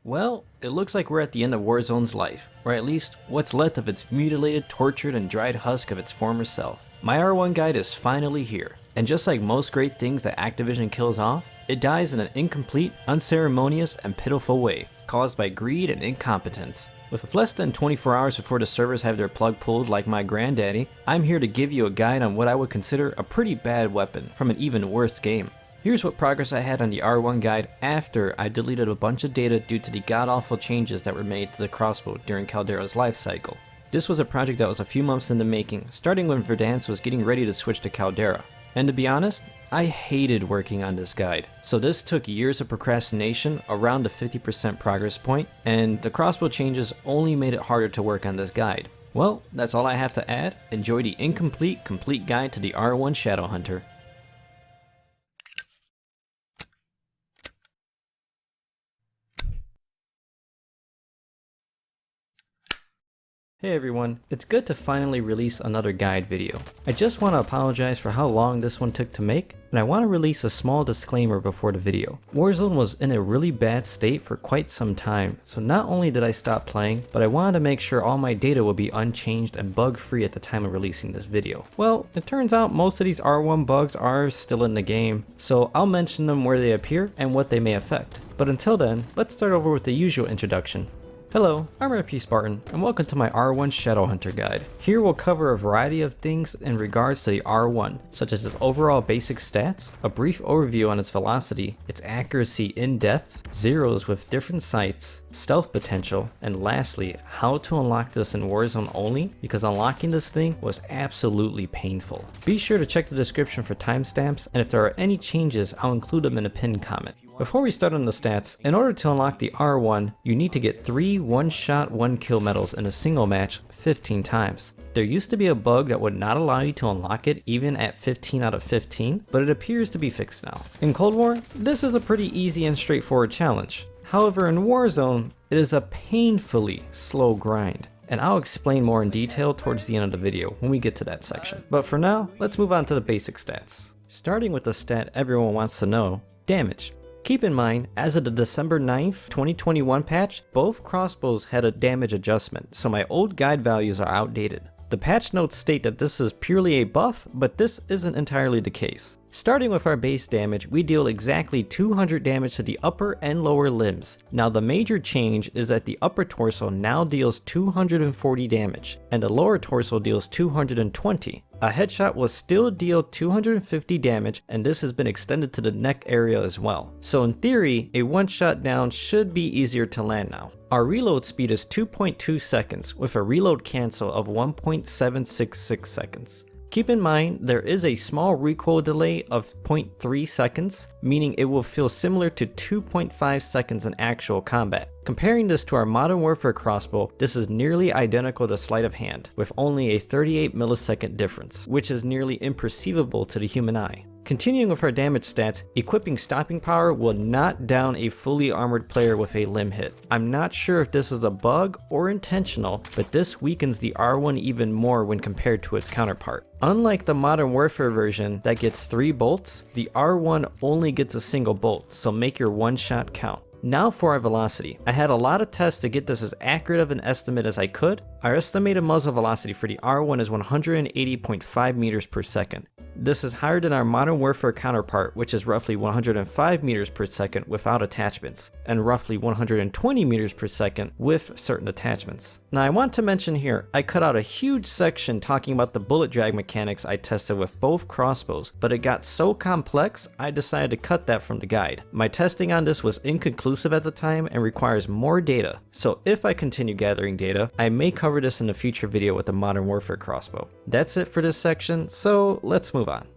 Well, it looks like we're at the end of Warzone's life, or at least what's left of its mutilated, tortured, and dried husk of its former self. My R1 guide is finally here, and just like most great things that Activision kills off, it dies in an incomplete, unceremonious, and pitiful way, caused by greed and incompetence. With less than 24 hours before the servers have their plug pulled like my granddaddy, I'm here to give you a guide on what I would consider a pretty bad weapon from an even worse game. Here's what progress I had on the R1 guide after I deleted a bunch of data due to the god-awful changes that were made to the Crossbow during Caldera's life cycle. This was a project that was a few months in the making, starting when Verdansk was getting ready to switch to Caldera. And to be honest, I hated working on this guide. So this took years of procrastination around the 50% progress point, and the Crossbow changes only made it harder to work on this guide. Well, that's all I have to add. Enjoy the incomplete, complete guide to the R1 Shadowhunter. Hey everyone, it's good to finally release another guide video. I just want to apologize for how long this one took to make, and I want to release a small disclaimer before the video. Warzone was in a really bad state for quite some time, so not only did I stop playing, but I wanted to make sure all my data would be unchanged and bug free at the time of releasing this video. Well, it turns out most of these R1 bugs are still in the game, so I'll mention them where they appear and what they may affect. But until then, let's start over with the usual introduction. Hello, I'm RP Spartan, and welcome to my R1 Shadowhunter guide. Here we'll cover a variety of things in regards to the R1, such as its overall basic stats, a brief overview on its velocity, its accuracy in depth, zeros with different sights, stealth potential, and lastly, how to unlock this in Warzone only, because unlocking this thing was absolutely painful. Be sure to check the description for timestamps, and if there are any changes, I'll include them in a pinned comment. Before we start on the stats, in order to unlock the R1, you need to get 3 one-shot, one-kill medals in a single match 15 times. There used to be a bug that would not allow you to unlock it even at 15 out of 15, but it appears to be fixed now. In Cold War, this is a pretty easy and straightforward challenge. However, in Warzone, it is a painfully slow grind, and I'll explain more in detail towards the end of the video when we get to that section. But for now, let's move on to the basic stats. Starting with the stat everyone wants to know, damage. Keep in mind, as of the December 9th, 2021 patch, both crossbows had a damage adjustment, so my old guide values are outdated. The patch notes state that this is purely a buff, but this isn't entirely the case. Starting with our base damage, we deal exactly 200 damage to the upper and lower limbs. Now the major change is that the upper torso now deals 240 damage, and the lower torso deals 220. A headshot will still deal 250 damage, and this has been extended to the neck area as well. So in theory, a one shot down should be easier to land now. Our reload speed is 2.2 seconds with a reload cancel of 1.766 seconds. Keep in mind, there is a small recoil delay of 0.3 seconds, meaning it will feel similar to 2.5 seconds in actual combat. Comparing this to our Modern Warfare crossbow, this is nearly identical to sleight of hand, with only a 38 millisecond difference, which is nearly imperceivable to the human eye. Continuing with our damage stats, equipping stopping power will knock down a fully armored player with a limb hit. I'm not sure if this is a bug or intentional, but this weakens the R1 even more when compared to its counterpart. Unlike the Modern Warfare version that gets 3 bolts, the R1 only gets a single bolt, so make your one shot count. Now for our velocity. I had a lot of tests to get this as accurate of an estimate as I could. Our estimated muzzle velocity for the R1 is 180.5 meters per second. This is higher than our Modern Warfare counterpart, which is roughly 105 meters per second without attachments, and roughly 120 meters per second with certain attachments. Now I want to mention here, I cut out a huge section talking about the bullet drag mechanics I tested with both crossbows, but it got so complex, I decided to cut that from the guide. My testing on this was inconclusive at the time and requires more data, so if I continue gathering data, I may cover this in a future video with the Modern Warfare crossbow. That's it for this section, so let's move on.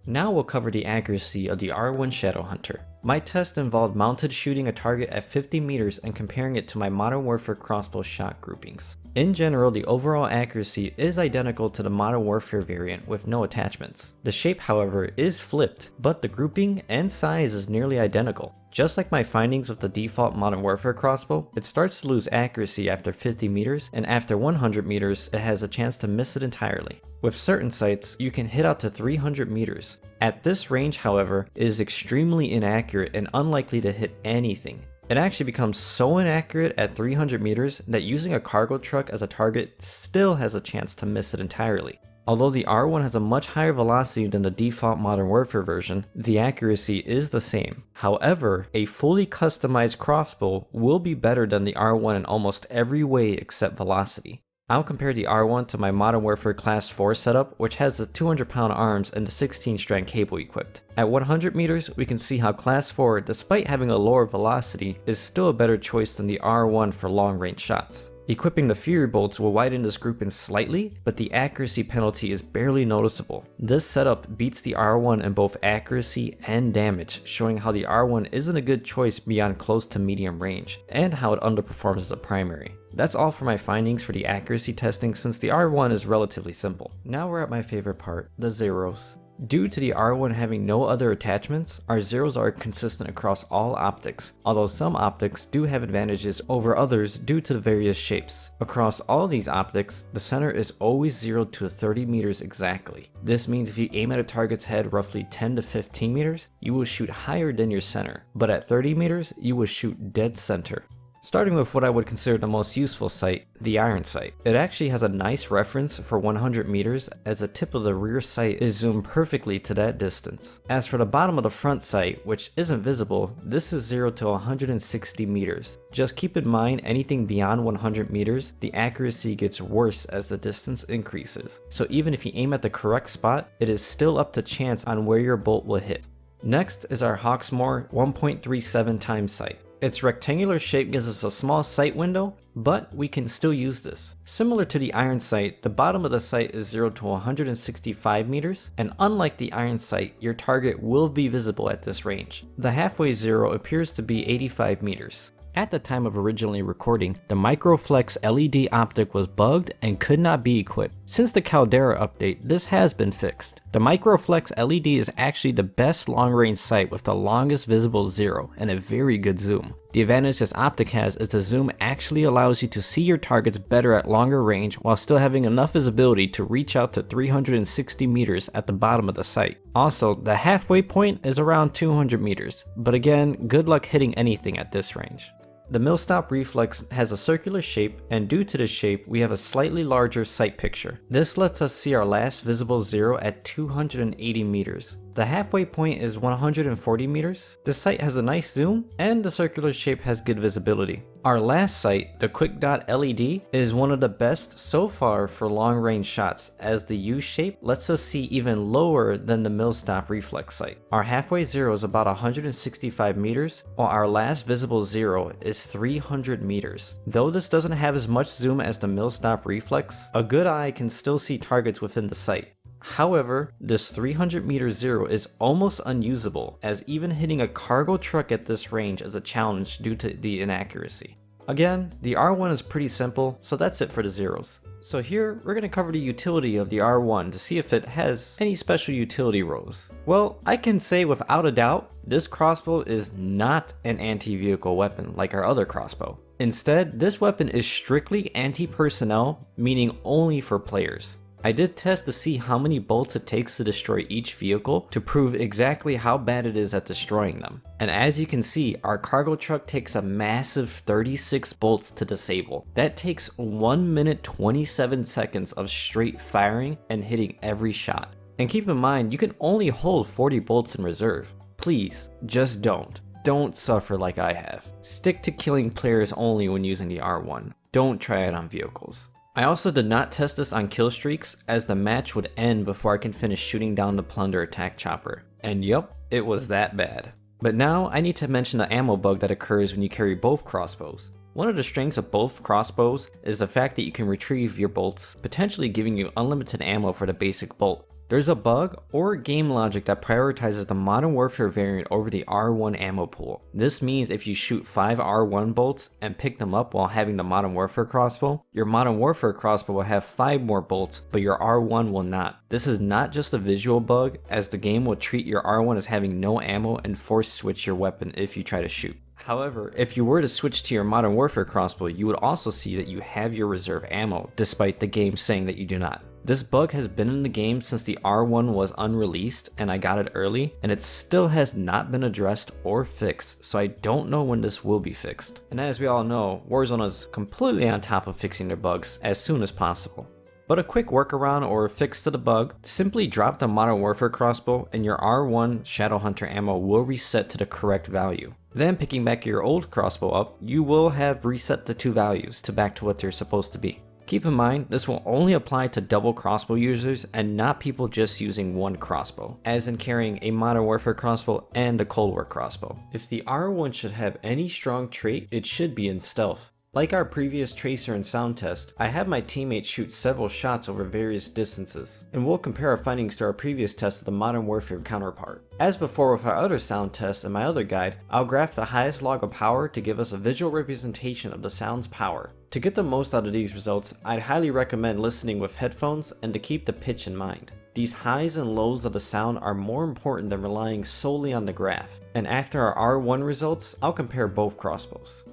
Now we'll cover the accuracy of the R1 Shadowhunter. My test involved mounted shooting a target at 50 meters and comparing it to my Modern Warfare crossbow shot groupings. In general, the overall accuracy is identical to the Modern Warfare variant with no attachments. The shape, however, is flipped, but the grouping and size is nearly identical. Just like my findings with the default Modern Warfare crossbow, it starts to lose accuracy after 50 meters, and after 100 meters, it has a chance to miss it entirely. With certain sights, you can hit out to 300 meters. At this range, however, it is extremely inaccurate and unlikely to hit anything. It actually becomes so inaccurate at 300 meters that using a cargo truck as a target still has a chance to miss it entirely. Although the R1 has a much higher velocity than the default Modern Warfare version, the accuracy is the same. However, a fully customized crossbow will be better than the R1 in almost every way except velocity. I'll compare the R1 to my Modern Warfare Class 4 setup, which has the 200-pound arms and the 16-strand cable equipped. At 100 meters, we can see how Class 4, despite having a lower velocity, is still a better choice than the R1 for long-range shots. Equipping the Fury bolts will widen this grouping slightly, but the accuracy penalty is barely noticeable. This setup beats the R1 in both accuracy and damage, showing how the R1 isn't a good choice beyond close to medium range, and how it underperforms as a primary. That's all for my findings for the accuracy testing, since the R1 is relatively simple. Now we're at my favorite part, the zeros. Due to the R1 having no other attachments, our zeros are consistent across all optics, although some optics do have advantages over others due to the various shapes. Across all these optics, the center is always zeroed to 30 meters exactly. This means if you aim at a target's head roughly 10 to 15 meters, you will shoot higher than your center, but at 30 meters, you will shoot dead center. Starting with what I would consider the most useful sight, the iron sight. It actually has a nice reference for 100 meters, as the tip of the rear sight is zoomed perfectly to that distance. As for the bottom of the front sight, which isn't visible, this is 0 to 160 meters. Just keep in mind, anything beyond 100 meters, the accuracy gets worse as the distance increases. So even if you aim at the correct spot, it is still up to chance on where your bolt will hit. Next is our Hawksmoor 1.37 times sight. Its rectangular shape gives us a small sight window, but we can still use this. Similar to the iron sight, the bottom of the sight is 0 to 165 meters, and unlike the iron sight, your target will be visible at this range. The halfway zero appears to be 85 meters. At the time of originally recording, the Microflex LED optic was bugged and could not be equipped. Since the Caldera update, this has been fixed. The Microflex LED is actually the best long-range sight with the longest visible zero and a very good zoom. The advantage this optic has is the zoom actually allows you to see your targets better at longer range while still having enough visibility to reach out to 360 meters at the bottom of the sight. Also, the halfway point is around 200 meters, but again, good luck hitting anything at this range. The millstop reflex has a circular shape, and due to this shape, we have a slightly larger sight picture. This lets us see our last visible zero at 280 meters. The halfway point is 140 meters. The sight has a nice zoom, and the circular shape has good visibility. Our last sight, the Quick Dot LED, is one of the best so far for long range shots, as the U shape lets us see even lower than the millstop reflex sight. Our halfway zero is about 165 meters, while our last visible zero is 300 meters. Though this doesn't have as much zoom as the millstop reflex, a good eye can still see targets within the sight. However, this 300 meter zero is almost unusable, as even hitting a cargo truck at this range is a challenge due to the inaccuracy. Again, the R1 is pretty simple, so that's it for the zeros. So here, we're going to cover the utility of the R1 to see if it has any special utility roles. Well, I can say without a doubt, this crossbow is not an anti-vehicle weapon like our other crossbow. Instead, this weapon is strictly anti-personnel, meaning only for players. I did test to see how many bolts it takes to destroy each vehicle to prove exactly how bad it is at destroying them. And as you can see, our cargo truck takes a massive 36 bolts to disable. That takes 1 minute 27 seconds of straight firing and hitting every shot. And keep in mind, you can only hold 40 bolts in reserve. Please, just don't. Don't suffer like I have. Stick to killing players only when using the R1. Don't try it on vehicles. I also did not test this on kill streaks, as the match would end before I can finish shooting down the plunder attack chopper. And yup, it was that bad. But now I need to mention the ammo bug that occurs when you carry both crossbows. One of the strengths of both crossbows is the fact that you can retrieve your bolts, potentially giving you unlimited ammo for the basic bolt. There's a bug or game logic that prioritizes the Modern Warfare variant over the R1 ammo pool. This means if you shoot 5 R1 bolts and pick them up while having the Modern Warfare crossbow, your Modern Warfare crossbow will have 5 more bolts, but your R1 will not. This is not just a visual bug, as the game will treat your R1 as having no ammo and force switch your weapon if you try to shoot. However, if you were to switch to your Modern Warfare crossbow, you would also see that you have your reserve ammo, despite the game saying that you do not. This bug has been in the game since the R1 was unreleased and I got it early, and it still has not been addressed or fixed, so I don't know when this will be fixed. And as we all know, Warzone is completely on top of fixing their bugs as soon as possible. But a quick workaround or fix to the bug, simply drop the Modern Warfare crossbow and your R1 Shadowhunter ammo will reset to the correct value. Then picking back your old crossbow up, you will have reset the two values to back to what they're supposed to be. Keep in mind, this will only apply to double crossbow users and not people just using one crossbow, as in carrying a Modern Warfare crossbow and a Cold War crossbow. If the R1 should have any strong trait, it should be in stealth. Like our previous tracer and sound test, I have my teammates shoot several shots over various distances, and we'll compare our findings to our previous test of the Modern Warfare counterpart. As before with our other sound test and my other guide, I'll graph the highest log of power to give us a visual representation of the sound's power. To get the most out of these results, I'd highly recommend listening with headphones and to keep the pitch in mind. These highs and lows of the sound are more important than relying solely on the graph, and after our R1 results, I'll compare both crossbows.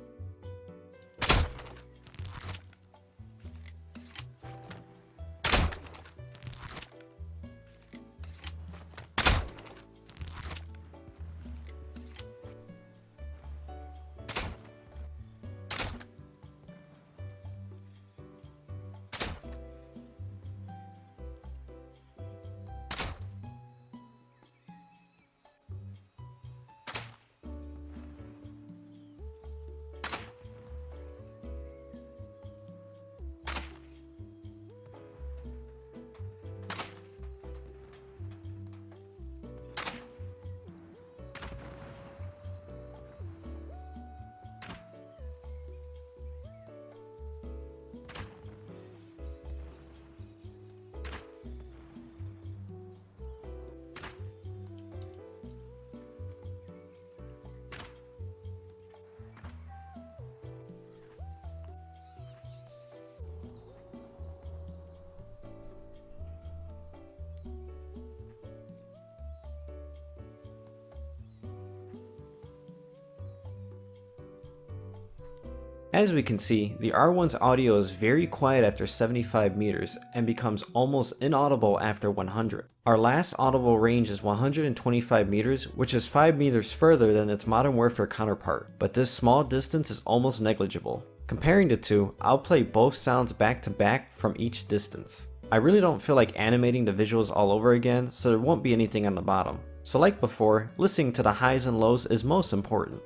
As we can see, the R1's audio is very quiet after 75 meters and becomes almost inaudible after 100. Our last audible range is 125 meters, which is 5 meters further than its Modern Warfare counterpart, but this small distance is almost negligible. Comparing the two, I'll play both sounds back to back from each distance. I really don't feel like animating the visuals all over again, so there won't be anything on the bottom. So like before, listening to the highs and lows is most important.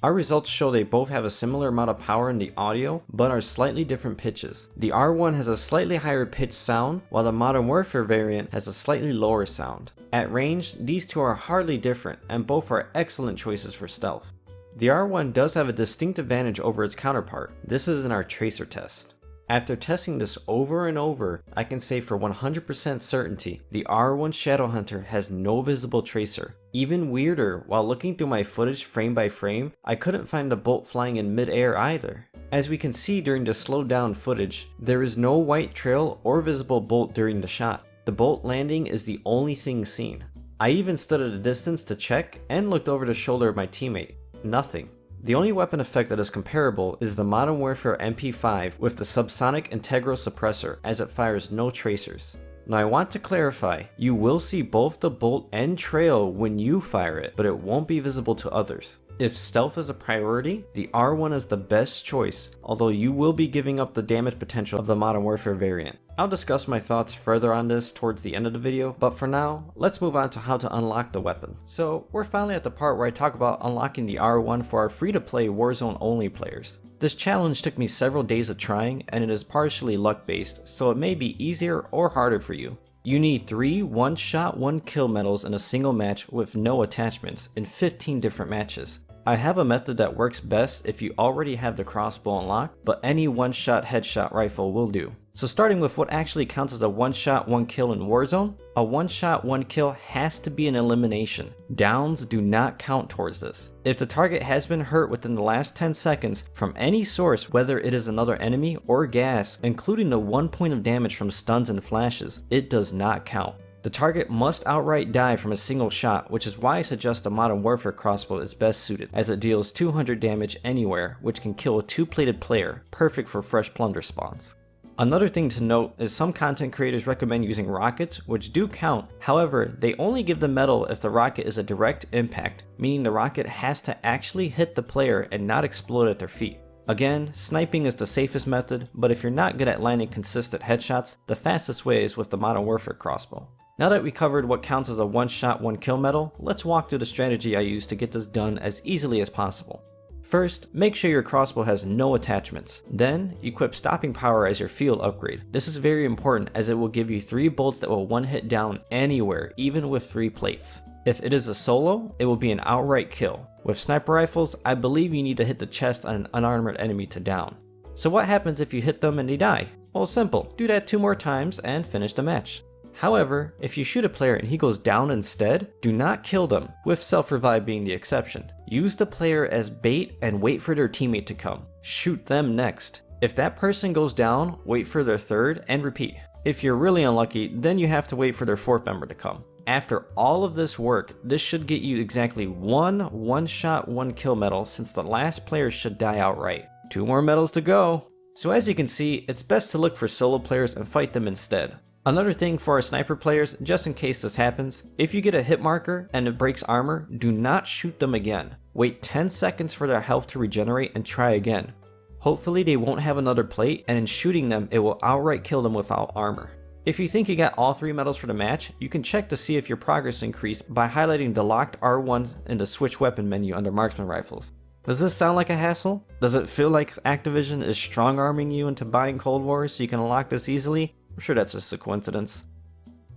Our results show they both have a similar amount of power in the audio, but are slightly different pitches. The R1 has a slightly higher pitched sound, while the Modern Warfare variant has a slightly lower sound. At range, these two are hardly different, and both are excellent choices for stealth. The R1 does have a distinct advantage over its counterpart. This is in our tracer test. After testing this over and over, I can say for 100% certainty, the R1 Shadowhunter has no visible tracer. Even weirder, while looking through my footage frame by frame, I couldn't find a bolt flying in mid-air either. As we can see during the slowed down footage, there is no white trail or visible bolt during the shot. The bolt landing is the only thing seen. I even stood at a distance to check and looked over the shoulder of my teammate. Nothing. The only weapon effect that is comparable is the Modern Warfare MP5 with the subsonic integral suppressor, as it fires no tracers. Now I want to clarify, you will see both the bolt and trail when you fire it, but it won't be visible to others. If stealth is a priority, the R1 is the best choice, although you will be giving up the damage potential of the Modern Warfare variant. I'll discuss my thoughts further on this towards the end of the video, but for now, let's move on to how to unlock the weapon. So we're finally at the part where I talk about unlocking the R1 for our free-to-play Warzone only players. This challenge took me several days of trying, and it is partially luck based, so it may be easier or harder for you. You need 3 one-shot, 1-kill medals in a single match with no attachments in 15 different matches. I have a method that works best if you already have the crossbow unlocked, but any one-shot headshot rifle will do. So starting with what actually counts as a one-shot, one-kill in Warzone, a one-shot, one-kill has to be an elimination. Downs do not count towards this. If the target has been hurt within the last 10 seconds from any source, whether it is another enemy or gas, including the 1 point of damage from stuns and flashes, it does not count. The target must outright die from a single shot, which is why I suggest the Modern Warfare crossbow is best suited, as it deals 200 damage anywhere, which can kill a two-plated player, perfect for fresh plunder spawns. Another thing to note is some content creators recommend using rockets, which do count. However, they only give the medal if the rocket is a direct impact, meaning the rocket has to actually hit the player and not explode at their feet. Again, sniping is the safest method, but if you're not good at landing consistent headshots, the fastest way is with the Modern Warfare crossbow. Now that we covered what counts as a one-shot, one-kill medal, let's walk through the strategy I use to get this done as easily as possible. First, make sure your crossbow has no attachments. Then, equip stopping power as your field upgrade. This is very important as it will give you 3 bolts that will one-hit down anywhere, even with 3 plates. If it is a solo, it will be an outright kill. With sniper rifles, I believe you need to hit the chest on an unarmored enemy to down. So what happens if you hit them and they die? Well, simple. Do that 2 more times and finish the match. However, if you shoot a player and he goes down instead, do not kill them, with self-revive being the exception. Use the player as bait and wait for their teammate to come. Shoot them next. If that person goes down, wait for their third and repeat. If you're really unlucky, then you have to wait for their 4th member to come. After all of this work, this should get you exactly one shot, one kill medal, since the last player should die outright. 2 more medals to go. So as you can see, it's best to look for solo players and fight them instead. Another thing for our sniper players, just in case this happens, if you get a hit marker and it breaks armor, do not shoot them again. Wait 10 seconds for their health to regenerate and try again. Hopefully they won't have another plate, and in shooting them it will outright kill them without armor. If you think you got all 3 medals for the match, you can check to see if your progress increased by highlighting the locked R1 in the switch weapon menu under marksman rifles. Does this sound like a hassle? Does it feel like Activision is strong-arming you into buying Cold War so you can unlock this easily? I'm sure that's just a coincidence.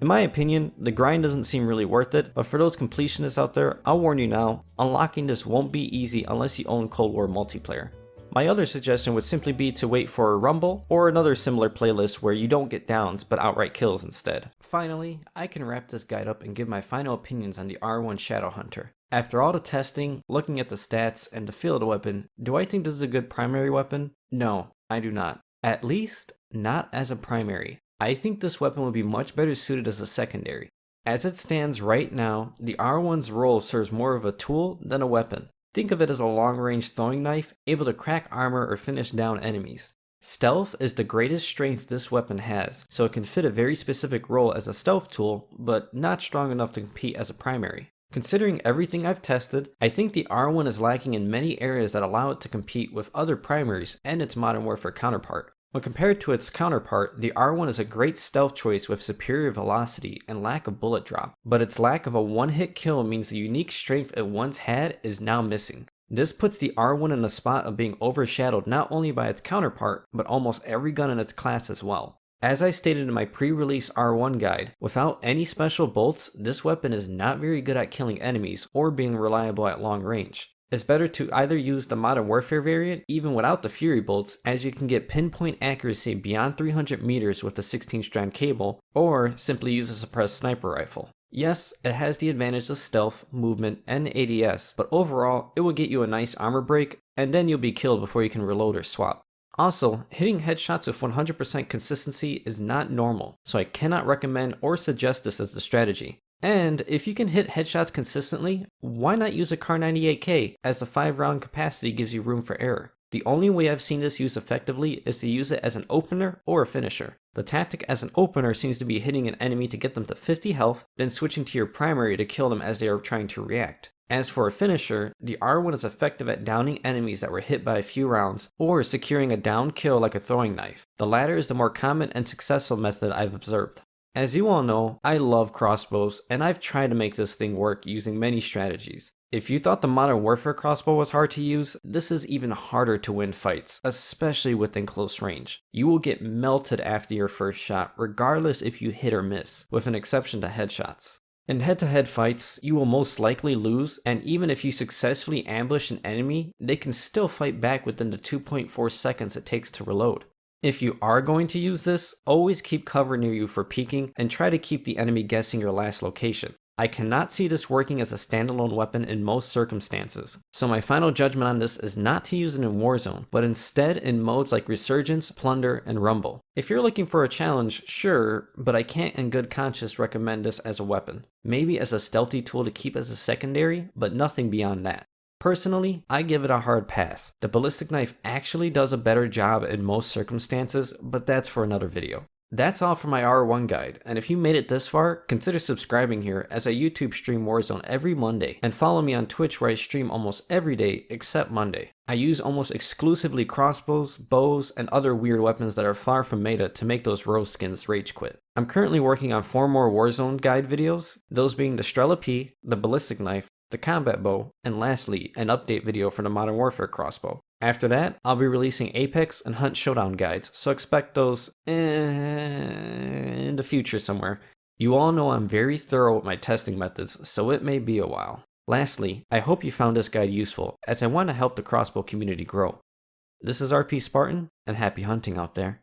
In my opinion, the grind doesn't seem really worth it, but for those completionists out there, I'll warn you now, unlocking this won't be easy unless you own Cold War multiplayer. My other suggestion would simply be to wait for a Rumble or another similar playlist where you don't get downs but outright kills instead. Finally, I can wrap this guide up and give my final opinions on the R1 Shadowhunter. After all the testing, looking at the stats, and the feel of the weapon, do I think this is a good primary weapon? No, I do not. At least, not as a primary. I think this weapon would be much better suited as a secondary. As it stands right now, the R1's role serves more of a tool than a weapon. Think of it as a long-range throwing knife, able to crack armor or finish down enemies. Stealth is the greatest strength this weapon has, so it can fit a very specific role as a stealth tool, but not strong enough to compete as a primary. Considering everything I've tested, I think the R1 is lacking in many areas that allow it to compete with other primaries and its Modern Warfare counterpart. When compared to its counterpart, the R1 is a great stealth choice with superior velocity and lack of bullet drop, but its lack of a one-hit kill means the unique strength it once had is now missing. This puts the R1 in a spot of being overshadowed not only by its counterpart, but almost every gun in its class as well. As I stated in my pre-release R1 guide, without any special bolts, this weapon is not very good at killing enemies or being reliable at long range. It's better to either use the Modern Warfare variant even without the Fury bolts, as you can get pinpoint accuracy beyond 300 meters with the 16-strand cable, or simply use a suppressed sniper rifle. Yes, it has the advantage of stealth, movement, and ADS, but overall, it will get you a nice armor break, and then you'll be killed before you can reload or swap. Also, hitting headshots with 100% consistency is not normal, so I cannot recommend or suggest this as the strategy. And if you can hit headshots consistently, why not use a Kar 98K, as the 5-round capacity gives you room for error? The only way I've seen this used effectively is to use it as an opener or a finisher. The tactic as an opener seems to be hitting an enemy to get them to 50 health, then switching to your primary to kill them as they are trying to react. As for a finisher, the R1 is effective at downing enemies that were hit by a few rounds, or securing a down kill like a throwing knife. The latter is the more common and successful method I've observed. As you all know, I love crossbows, and I've tried to make this thing work using many strategies. If you thought the Modern Warfare crossbow was hard to use, this is even harder to win fights, especially within close range. You will get melted after your first shot, regardless if you hit or miss, with an exception to headshots. In head-to-head fights, you will most likely lose, and even if you successfully ambush an enemy, they can still fight back within the 2.4 seconds it takes to reload. If you are going to use this, always keep cover near you for peeking and try to keep the enemy guessing your last location. I cannot see this working as a standalone weapon in most circumstances, so my final judgment on this is not to use it in Warzone, but instead in modes like Resurgence, Plunder, and Rumble. If you're looking for a challenge, sure, but I can't in good conscience recommend this as a weapon. Maybe as a stealthy tool to keep as a secondary, but nothing beyond that. Personally, I give it a hard pass. The ballistic knife actually does a better job in most circumstances, but that's for another video. That's all for my R1 guide, and if you made it this far, consider subscribing here as I YouTube stream Warzone every Monday, and follow me on Twitch where I stream almost every day except Monday. I use almost exclusively crossbows, bows, and other weird weapons that are far from meta to make those rose skins rage quit. I'm currently working on 4 more Warzone guide videos, those being the Strela P, the ballistic knife, the combat bow, and lastly, an update video for the Modern Warfare crossbow. After that, I'll be releasing Apex and Hunt Showdown guides, so expect those in the future somewhere. You all know I'm very thorough with my testing methods, so it may be a while. Lastly, I hope you found this guide useful, as I want to help the crossbow community grow. This is RP Spartan, and happy hunting out there.